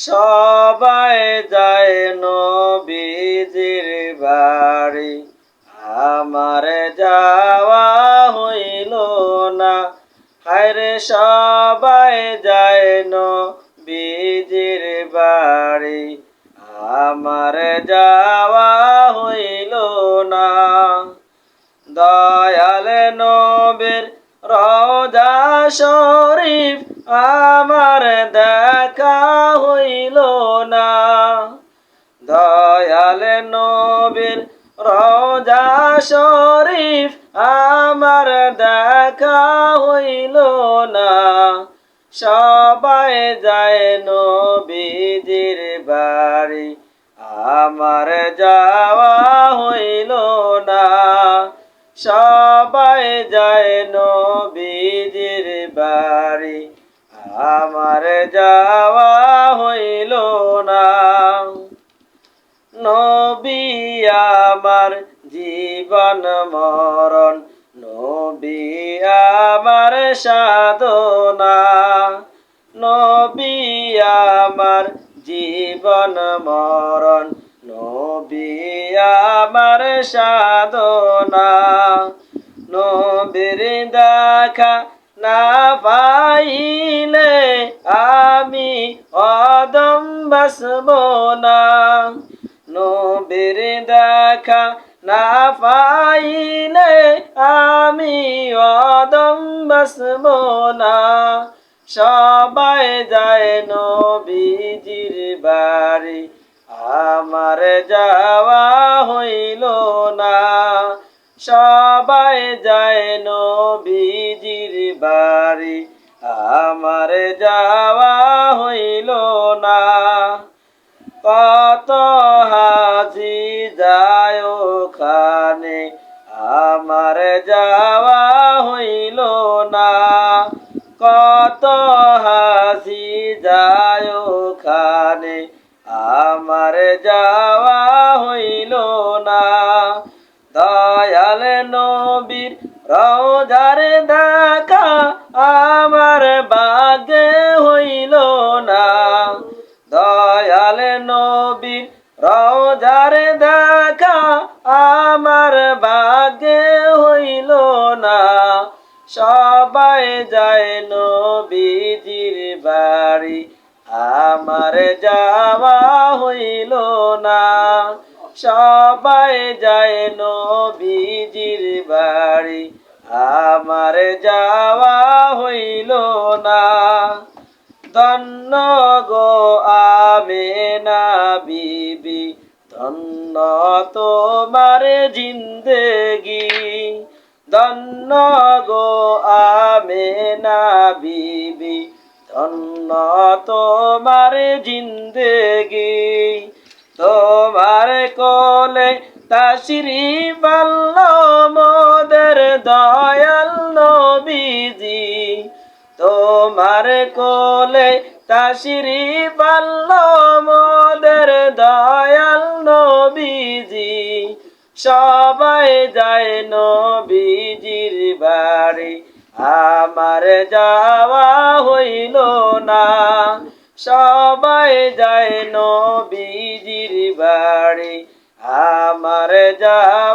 সবাই যায় নবীজির বাড়ি, আমার যাওয়া হইল না। হায়রে সবাই যায় নবীজির বাড়ি, আমার যাওয়া হইল না। দয়াল নবীর রওজা শরীফ আমার দেখা হইল না। দয়াল নবীর রওজা শরীফ আমার দেখা হইল না। সবাই যায় নবীজির বাড়ি, আমার যাওয়া হইল না। সবাই যায় নবীজির বাড়ি, আমার যাওয়া হইল না। নবী আমার জীবন মরণ, নবী আমার সাধনা। নবী আমার জীবন মরণ, নবী আমার সাধনা। নবীর দেখা না পাইলে আমি অদম বাসব না। নবীর দেখা না পাইলে আমি অদম বাসব না। সবাই যায় নবীজির বাড়ি, আমার যাওয়া হইল না। সবাই যায় নবীজির বাড়ি, আমার যাওয়া হইল না। কত হাজি যায় ওখানে, আমার যাওয়া হইল না। কত হাজি যায় ওখানে, আমার যাওয়া হইল না। দয়াল নবীর রওজার দেখা আমার ভাগ্যে হইল না। দয়াল নবীর রওজার দেখা আমার ভাগ্যে হইল না। সবাই যায় নবীজির বাড়ি, আমার যাওয়া হইল না। সবাই যায় নবীজির বাড়ি, আমার যাওয়া হইল না। ধন্য গো আমেনা বিবি, ধন্য তোমার জিন্দেগি। ধন্য গো আমেনা বিবি, ধন্য তোমার জিন্দেগি। তোমার কোলে তাশরিফ আনলো মোদের দয়াল নবীজি। তোমার কোলে তাশরিফ আনলো মোদের দয়াল নবীজি। সবাই যায় নবীজির বাড়ি, আমার যাওয়া হইল না। সবাই যায় নবীজির বাড়ি, আমার যাওয়া